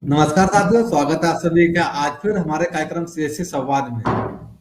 नमस्कार साथियों, स्वागत है आप सभी का आज फिर हमारे कार्यक्रम सीएससी संवाद में।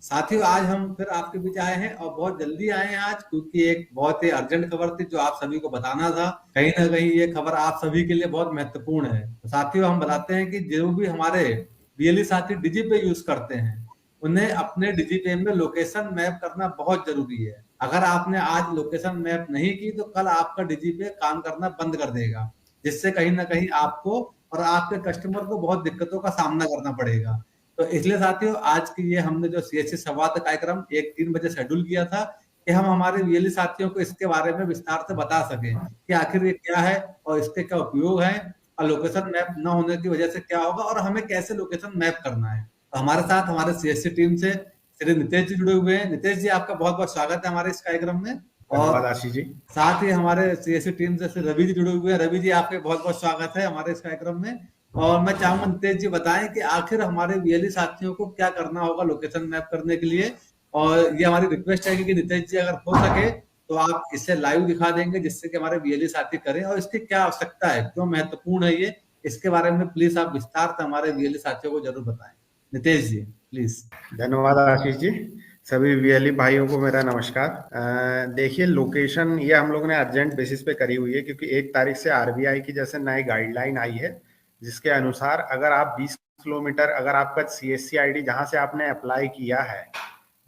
साथियों, आज हम फिर आपके बीच आए हैं और बहुत जल्दी आए हैं आज, क्योंकि एक बहुत ही अर्जेंट खबर थी जो आप सभी को बताना था। कहीं ना कहीं ये खबर आप सभी के लिए बहुत महत्वपूर्ण है। तो साथियों, हम बताते हैं कि जो भी हमारे बीएलई साथी डिजीपे यूज करते हैं, उन्हें अपने डिजीपे में लोकेशन मैप करना बहुत जरूरी है। अगर आपने आज लोकेशन मैप नहीं की तो कल आपका डिजीपे काम करना बंद कर देगा, जिससे कहीं ना कहीं आपको और आपके कस्टमर को बहुत दिक्कतों का सामना करना पड़ेगा। तो इसलिए साथियों, आज की ये हमने जो सीएससी संवाद कार्यक्रम एक 3 बजे शेड्यूल किया था कि हम हमारे वीएलई साथियों को इसके बारे में विस्तार से बता सकें कि आखिर ये क्या है और इसके क्या उपयोग है, और लोकेशन मैप न होने की वजह से क्या होगा और हमें कैसे लोकेशन मैप करना है। तो हमारे साथ हमारे सीएससी टीम से श्री नितेश जी जुड़े हुए हैं। नितेश जी, आपका बहुत बहुत स्वागत है हमारे इस कार्यक्रम में। और धन्यवाद आशीष जी। साथ ही हमारे सीएससी टीम से श्री रवि जी जुड़े हुए हैं। रवि जी, आपके बहुत बहुत स्वागत है हमारे इस कार्यक्रम में। और मैं चाहूंगा नितेश जी बताएं कि आखिर हमारे वीएलई साथियों को क्या करना होगा लोकेशन मैप करने के लिए। और ये हमारी रिक्वेस्ट है कि नितेश जी अगर हो सके तो आप इसे लाइव दिखा देंगे, जिससे कि हमारे वीएलई साथी करें, और इसकी क्या आवश्यकता है, क्यों महत्वपूर्ण है ये, इसके बारे में प्लीज आप विस्तार से हमारे वीएलई साथियों को जरूर बताएं। नितेश जी प्लीज। धन्यवाद आशीष जी। सभी वीएलई भाइयों को मेरा नमस्कार। देखिए, लोकेशन ये हम लोगों ने अर्जेंट बेसिस पे करी हुई है, क्योंकि 1 तारीख से आरबीआई की जैसे नई गाइडलाइन आई है, जिसके अनुसार अगर आप 20 किलोमीटर, अगर आपका सीएससी आईडी जहां से आपने अप्लाई किया है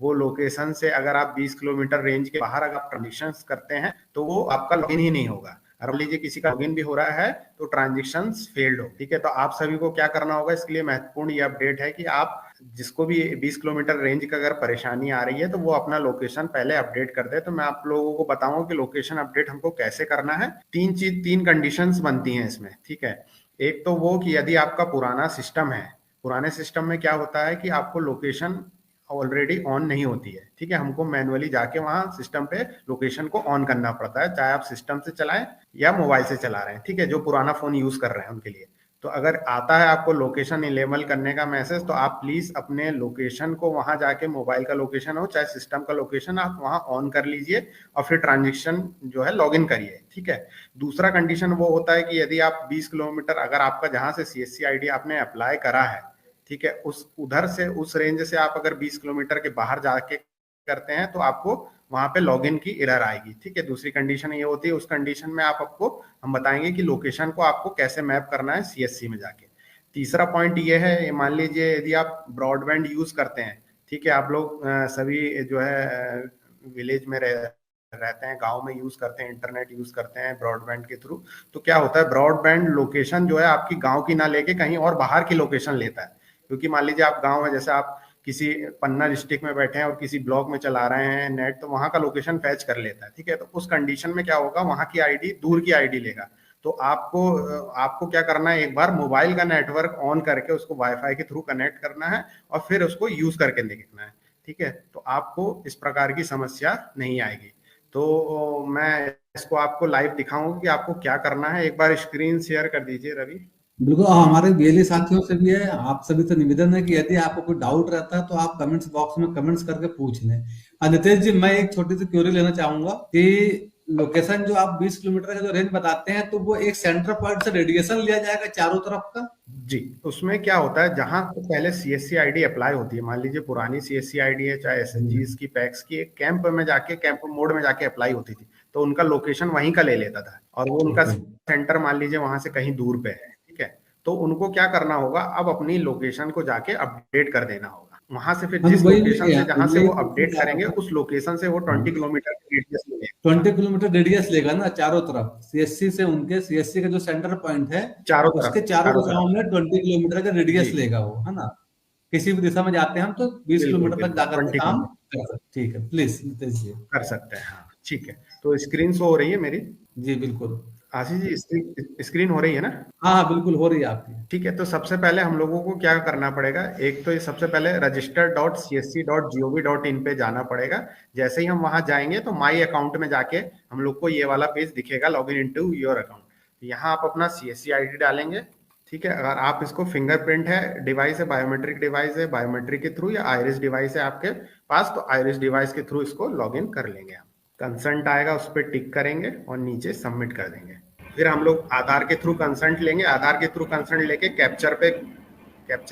वो लोकेशन से अगर आप 20 किलोमीटर रेंज के बाहर अगर आप ट्रांजेक्शन करते हैं तो वो आपका लॉगिन ही नहीं होगा। और मान लीजिए किसी का लॉगिन भी हो रहा है तो ट्रांजेक्शन फेल्ड हो। ठीक है, तो आप सभी को क्या करना होगा, इसके लिए महत्वपूर्ण ये अपडेट है कि आप जिसको भी 20 किलोमीटर रेंज का अगर परेशानी आ रही है तो वो अपना लोकेशन पहले अपडेट कर दे। तो मैं आप लोगों को बताऊंगा कि लोकेशन अपडेट हमको कैसे करना है। तीन कंडीशंस बनती हैं इसमें। ठीक है, एक तो वो कि यदि आपका पुराना सिस्टम है, पुराने सिस्टम में क्या होता है कि आपको लोकेशन ऑलरेडी ऑन नहीं होती है। ठीक है, हमको मैनुअली जाके वहां सिस्टम पे लोकेशन को ऑन करना पड़ता है, चाहे आप सिस्टम से चलाएं या मोबाइल से चला रहे हैं। ठीक है, जो पुराना फोन यूज कर रहे हैं उनके लिए। तो अगर आता है आपको लोकेशन इनेबल करने का मैसेज, तो आप प्लीज अपने लोकेशन को वहां जाके, मोबाइल का लोकेशन हो चाहे सिस्टम का लोकेशन, आप वहां ऑन कर लीजिए और फिर ट्रांजेक्शन जो है लॉग इन करिए। ठीक है, दूसरा कंडीशन वो होता है कि यदि आप 20 किलोमीटर, अगर आपका जहां से सीएससी आईडी आपने अप्लाई करा है, ठीक है, उस उधर से उस रेंज से आप अगर 20 किलोमीटर के बाहर जाके करते हैं तो आपको वहां पे लॉगिन की एरर आएगी। ठीक है, दूसरी कंडीशन ये होती है, उस कंडीशन में आपको हम बताएंगे कि लोकेशन को आपको कैसे मैप करना है सीएससी में जाके। तीसरा पॉइंट ये है, मान लीजिए यदि आप ब्रॉडबैंड यूज करते हैं, ठीक है, आप लोग सभी जो है विलेज में रहते हैं, गांव में यूज करते हैं, इंटरनेट यूज करते हैं ब्रॉडबैंड के थ्रू। तो क्या होता है, ब्रॉडबैंड लोकेशन जो है आपकी गांव की ना लेके कहीं और बाहर की लोकेशन लेता है। क्योंकि मान लीजिए आप गांव में, जैसे आप किसी पन्ना डिस्ट्रिक्ट में बैठे हैं और किसी ब्लॉक में चला रहे हैं नेट, तो वहां का लोकेशन फैच कर लेता है। ठीक है, तो उस कंडीशन में क्या होगा, वहां की आईडी दूर की आईडी लेगा। तो आपको आपको क्या करना है, एक बार मोबाइल का नेटवर्क ऑन करके उसको वाईफाई के थ्रू कनेक्ट करना है और फिर उसको यूज करके देखना है। ठीक है, तो आपको इस प्रकार की समस्या नहीं आएगी। तो मैं इसको आपको लाइव दिखाऊंगा कि आपको क्या करना है। एक बार स्क्रीन शेयर कर दीजिए रवि। बिल्कुल, और हमारे बीएलई साथियों से भी है, आप सभी से निवेदन है कि यदि आपको कोई डाउट रहता है तो आप कमेंट्स बॉक्स में कमेंट्स करके पूछ लें। नितेश जी, मैं एक छोटी सी क्वेरी लेना चाहूंगा कि लोकेशन जो आप 20 किलोमीटर का जो रेंज बताते हैं, तो वो एक सेंटर पॉइंट से रेडिएशन लिया जाएगा चारों तरफ का? जी, उसमें क्या होता है, जहां तो पहले सीएससी आईडी अप्लाई होती है, मान लीजिए पुरानी सीएससी आईडी है, चाहे एसएनजीस की, पैक्स की, एक कैंप में जाके, कैंप मोड में जाके अप्लाई होती थी, तो उनका लोकेशन वहीं का ले लेता था और वो उनका ओके। सेंटर मान लीजिए वहां से कहीं दूर पे है। ठीक है, तो उनको क्या करना होगा, अब अपनी लोकेशन को जाके अपडेट कर देना होगा वहां से। फिर हाँ, तो जिस वही लोकेशन से जहां से यही वो पूछना अपडेट चाह करेंगे, रहा उस लोकेशन से वो था। 20 किलोमीटर रेडियस में लेगा। 20 किलोमीटर रेडियस लेगा ना चारों तरफ, सीएससी से उनके सीएससी का जो सेंटर पॉइंट है चारों उसके तरफ, चारों चारों दिशाओं तरफ। में 20 किलोमीटर का जी, रेडियस लेगा वो, है ना? किसी भी दिशा में जाते हैं हम तो बीस बिल्कुल किलोमीटर तक बिल्कुल, जाकर के 20 काम किलोमीटर कर सकते। ठीक है, प्लीज नितेश जी। कर सकते हैं। हाँ ठीक है, तो स्क्रीन शो हो रही है मेरी? जी बिल्कुल। आशीष जी, स्क्रीन हो रही है ना? हाँ हाँ, बिल्कुल हो रही है आपकी। ठीक है, तो सबसे पहले हम लोगों को क्या करना पड़ेगा, एक तो ये सबसे पहले register.csc.gov.in पे जाना पड़ेगा। जैसे ही हम वहां जाएंगे तो माई अकाउंट में जाके हम लोग को ये वाला पेज दिखेगा, log in into your account. यहाँ आप अपना सीएससी आईडी डालेंगे। ठीक है, अगर आप इसको फिंगरप्रिंट है डिवाइस है, बायोमेट्रिक डिवाइस है, बायोमेट्रिक के थ्रू, या आइरिस डिवाइस है आपके पास, तो आइरिस डिवाइस के थ्रू इसको लॉग इन कर लेंगे। आप कंसर्ट आएगा, उस पर टिक करेंगे और नीचे सबमिट कर देंगे। फिर हम लोग आधार के थ्रू कंसर्ट लेंगे, आधार के थ्रू कंसर्ट लेके कैप्चर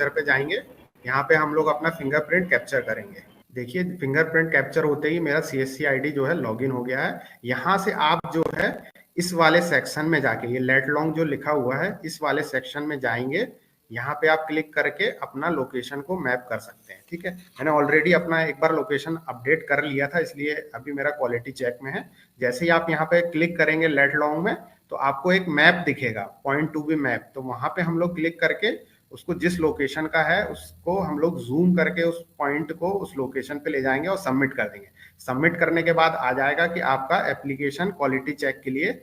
पे जाएंगे। यहाँ पे हम लोग अपना फिंगरप्रिंट कैप्चर करेंगे। देखिए फिंगरप्रिंट कैप्चर होते ही मेरा CSC आईडी जो है लॉगिन हो गया है। यहाँ से आप जो है इस वाले सेक्शन में जाके, ये लेट लॉन्ग जो लिखा हुआ है इस वाले सेक्शन में जाएंगे। यहाँ पे आप क्लिक करके अपना लोकेशन को मैप कर सकते हैं। ठीक है, मैंने ऑलरेडी अपना एक बार लोकेशन अपडेट कर लिया था, इसलिए अभी मेरा क्वालिटी चेक में है। जैसे ही आप यहाँ पे क्लिक करेंगे लेट लॉन्ग में, तो आपको एक मैप दिखेगा, पॉइंट टू बी मैप। तो वहां पे हम लोग क्लिक करके उसको, जिस लोकेशन का है उसको हम लोग जूम करके उस पॉइंट को उस लोकेशन पे ले जाएंगे और सबमिट कर देंगे। सबमिट करने के बाद आ जाएगा कि आपका एप्लीकेशन क्वालिटी चेक के लिए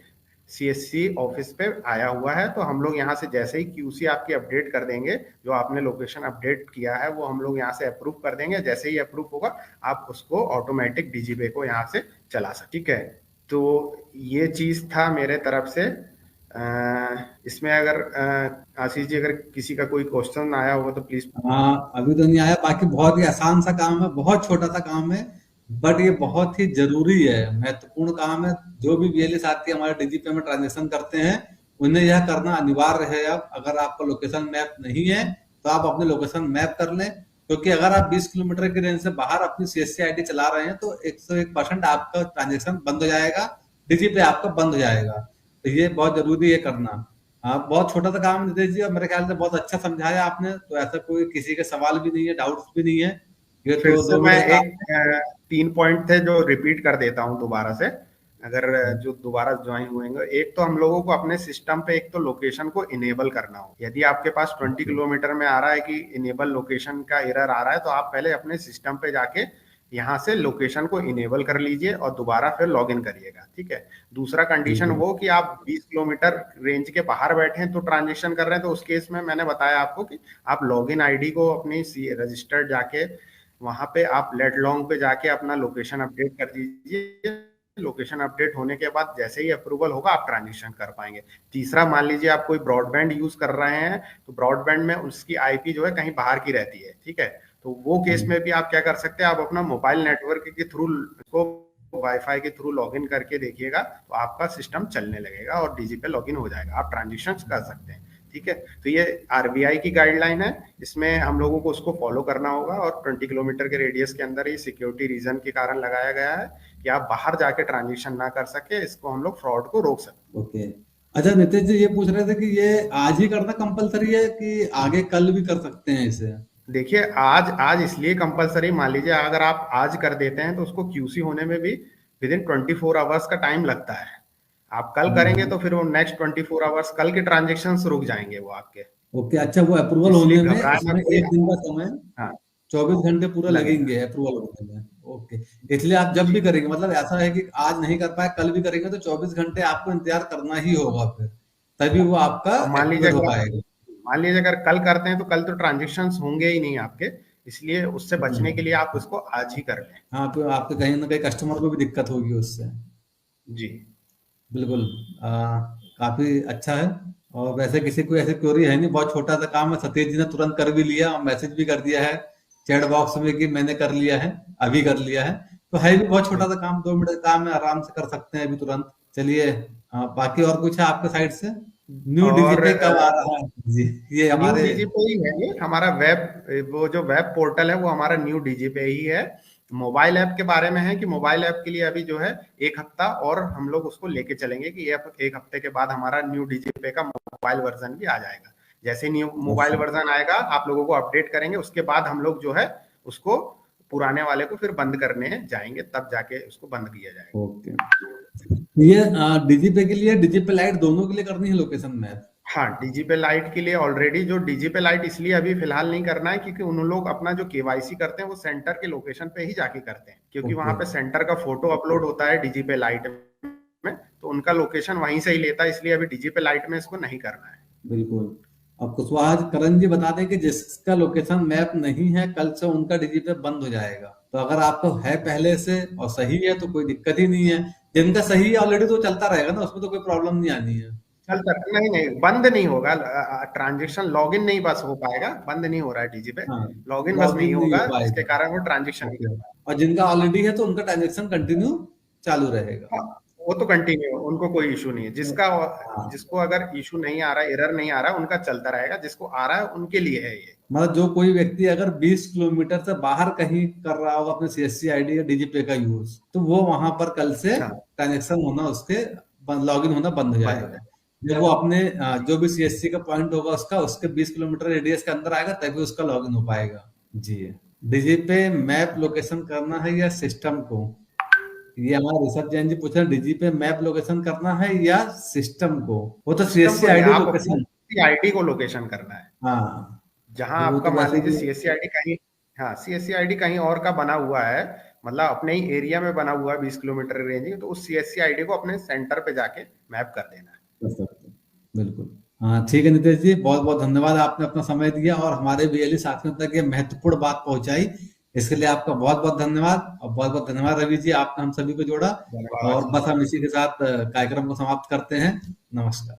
CSC ऑफिस पे आया हुआ है। तो हम लोग यहाँ से जैसे ही QC आपकी अपडेट कर देंगे, जो आपने लोकेशन अपडेट किया है वो हम लोग यहाँ से अप्रूव कर देंगे। जैसे ही अप्रूव होगा आप उसको ऑटोमेटिक DigiPay को यहाँ से चला सकते। ठीक है, तो ये चीज था मेरे तरफ से। इसमें अगर आशीष जी, अगर किसी का कोई क्वेश्चन आया होगा तो प्लीज। हाँ, अभी तो नहीं आया। बाकी बहुत ही आसान सा काम है, बहुत छोटा सा काम है, बट ये बहुत ही जरूरी है, महत्वपूर्ण काम है। जो भी BLE साथी हमारे DigiPay में ट्रांजेक्शन करते हैं उन्हें यह करना अनिवार्य है। अब अगर आपका लोकेशन मैप नहीं है तो आप अपने लोकेशन मैप कर लें, क्योंकि अगर आप 20 किलोमीटर की रेंज से बाहर अपनी CSC आईडी चला रहे हैं तो 101% आपका ट्रांजेक्शन बंद हो जाएगा, DigiPay आपका बंद हो जाएगा। तो ये बहुत जरूरी है करना। हाँ, बहुत छोटा सा काम नितेश जी, और मेरे ख्याल से बहुत अच्छा समझाया आपने। तो ऐसा कोई किसी के सवाल भी नहीं है, डाउट्स भी नहीं है। ये फिर तो से 2 मैं मिनट का। एक 3 पॉइंट थे जो रिपीट कर देता हूँ दोबारा से, अगर जो दोबारा ज्वाइन हुएंगे। एक तो हम लोगों को अपने सिस्टम पे एक तो लोकेशन को इनेबल करना हो। यदि आपके पास 20 किलोमीटर में आ रहा है कि इनेबल लोकेशन का एरर आ रहा है, तो आप पहले अपने सिस्टम पे जाके यहाँ से लोकेशन को इनेबल कर लीजिए और दोबारा फिर लॉग इन करिएगा। ठीक है, दूसरा कंडीशन वो कि आप 20 किलोमीटर रेंज के बाहर बैठे हैं तो ट्रांजेक्शन कर रहे हैं, तो उस केस में मैंने बताया आपको कि आप लॉग इन आईडी को अपनी रजिस्टर्ड जाके वहां पे आप लेट लॉन्ग पे जाके अपना लोकेशन अपडेट कर दीजिए। लोकेशन अपडेट होने के बाद जैसे ही अप्रूवल होगा आप ट्रांजेक्शन कर पाएंगे। तीसरा, मान लीजिए आप कोई ब्रॉडबैंड यूज कर रहे हैं, तो ब्रॉडबैंड में उसकी IP जो है कहीं बाहर की रहती है। ठीक है, तो वो केस में भी आप क्या कर सकते हैं, आप अपना मोबाइल नेटवर्क के थ्रू को वाईफाई के थ्रू लॉगिन करके देखिएगा, तो आपका सिस्टम चलने लगेगा और DigiPay लॉगिन हो जाएगा, आप ट्रांजेक्शन कर सकते हैं। ठीक है, तो ये RBI की गाइडलाइन है, इसमें हम लोगों को उसको फॉलो करना होगा। और 20 किलोमीटर के रेडियस के अंदर ये सिक्योरिटी रीजन के कारण लगाया गया है कि आप बाहर जाके ट्रांजेक्शन ना कर सके, इसको हम लोग फ्रॉड को रोक सकते। ओके। अच्छा नितेश जी, ये पूछ रहे थे कि ये आज ही करना कंपलसरी है कि आगे कल भी कर सकते हैं इसे? देखिए, आज इसलिए कंपलसरी, मान लीजिए अगर आप आज कर देते हैं तो उसको QC होने में भी विद इन 24 आवर्स का टाइम लगता है। आप कल करेंगे तो फिर वो नेक्स्ट 24 आवर्स, कल के ट्रांजेक्शन रुक जाएंगे वो आपके। ओके। अच्छा, वो अप्रूवल होने में घबराना इसमें कोई। 1 दिन का समय, हाँ, 24 घंटे पूरा लगेगा। लगेंगे अप्रूवल होने में। ओके, इसलिए आप जब भी करेंगे, मतलब ऐसा है कि आज नहीं कर पाए कल भी करेंगे तो 24 घंटे आपको इंतजार करना ही होगा, फिर तभी वो आपका और एक्टिवेट हो पाएगा। मान लीजिए अगर कल करते हैं तो कल तो ट्रांजेक्शन होंगे ही नहीं आपके, इसलिए उससे बचने के लिए आप उसको आज ही कर लें। हाँ, तो आपके कहीं ना कहीं कस्टमर को भी दिक्कत होगी उससे। जी, बिल्कुल। काफी अच्छा है। और वैसे किसी को ऐसी क्वेरी है नहीं, बहुत छोटा सा काम है। सतीश जी ने तुरंत कर भी लिया और मैसेज भी कर दिया है चैट बॉक्स में कि मैंने कर लिया है, अभी कर लिया है। तो है भी बहुत छोटा सा काम, 2 मिनट का काम है, आराम से कर सकते हैं अभी तुरंत। चलिए, बाकी और कुछ है आपके साइड से? न्यू और DigiPay कब आ रहा है जी? ये न्यू हमारे। DigiPay ही है, ये हमारा वेब, वो जो वेब पोर्टल है वो हमारा न्यू DigiPay ही है। मोबाइल ऐप के बारे में है कि मोबाइल ऐप के लिए अभी जो है 1 हफ्ता और हम लोग उसको लेके चलेंगे कि 1 हफ्ते के बाद हमारा न्यू DigiPay का मोबाइल वर्जन भी आ जाएगा। जैसे न्यू मोबाइल वर्जन आएगा आप लोगों को अपडेट करेंगे, उसके बाद हम लोग जो है उसको पुराने वाले को फिर बंद करने जाएंगे, तब जाके उसको बंद किया जाएगा। ओके। ये DigiPay के लिए, DigiPay लाइट दोनों के लिए करनी है लोकेशन मैप? हाँ, DigiPay लाइट के लिए ऑलरेडी, जो DigiPay लाइट इसलिए अभी फिलहाल नहीं करना है क्योंकि उन लोग अपना जो KYC करते हैं वो सेंटर के लोकेशन पे ही जाके करते हैं, क्योंकि वहां पे सेंटर का फोटो अपलोड होता है DigiPay लाइट में, तो उनका लोकेशन वहीं से ही लेता है, इसलिए अभी DigiPay लाइट में इसको नहीं करना है। बिल्कुल। अब कुशवाहा करण जी बता दें कि जिसका लोकेशन मैप नहीं है, कल से उनका DigiPay बंद हो जाएगा। तो अगर आपको है पहले से और सही है तो कोई दिक्कत ही नहीं है। जिनका सही है ऑलरेडी तो चलता रहेगा ना, उसमें तो कोई प्रॉब्लम नहीं आनी है। चलता नहीं, बंद नहीं होगा ट्रांजेक्शन, लॉगिन नहीं बस हो पाएगा, बंद नहीं हो रहा है DigiPay, हाँ, लॉगिन बस नहीं लॉगिन नहीं होगा, हो पाएगा। इसके कारण वो ट्रांजेक्शन नहीं होगा। और जिनका ऑलरेडी है तो उनका ट्रांजेक्शन कंटिन्यू चालू रहेगा। हाँ, वो तो कंटिन्यू, उनको कोई इशू नहीं है। हाँ, जिसको अगर इशू नहीं आ रहा, एरर नहीं आ रहा, उनका चलता रहेगा। जिसको आ रहा है उनके लिए है ये। मतलब जो कोई व्यक्ति अगर 20 किलोमीटर से बाहर कहीं कर रहा होगा अपने सीएससी आईडी या डीजीपे का यूज, तो वो वहां पर कल से हाँ, ट्रांजेक्शन होना उसके लॉगिन होना बंद हो बंद हो जाएगा। जाए। जब वो अपने जो भी सीएससी का पॉइंट होगा उसका, उसके 20 किलोमीटर रेडियस के अंदर आएगा तभी उसका लॉगिन हो पाएगा। जी। डीजीपे मैप लोकेशन करना है या सिस्टम को? ये हमारा ऋषभ जैन जी पूछ रहे हैं, डीजीपे मैप लोकेशन करना है या सिस्टम को? वो तो सिस्टम सीएससी को नहीं, आईडी आप लोकेशन। अपनी आईडी को लोकेशन करना है। हाँ, जहां वो आपका तो मान वैसे लीजिए भी। सीएससी आईडी कहीं, हाँ, सीएससी आईडी कहीं और का बना हुआ है, मतलब अपने ही एरिया में बना हुआ है 20 किलोमीटर रेंज में, तो उस सीएससी आईडी को अपने सेंटर पे जाके मैप कर देना है। कर सकते हैं। बिल्कुल। हाँ ठीक है नितेश जी, बहुत बहुत धन्यवाद, आपने अपना समय दिया और हमारे बीएलई साथियों तक ये महत्वपूर्ण बात पहुंचाई। इसके लिए आपका बहुत बहुत धन्यवाद। और बहुत बहुत धन्यवाद रवि जी, आपने हम सभी को जोड़ा। धन्यवाद। और बस हम इसी के साथ कार्यक्रम को समाप्त करते हैं। नमस्कार।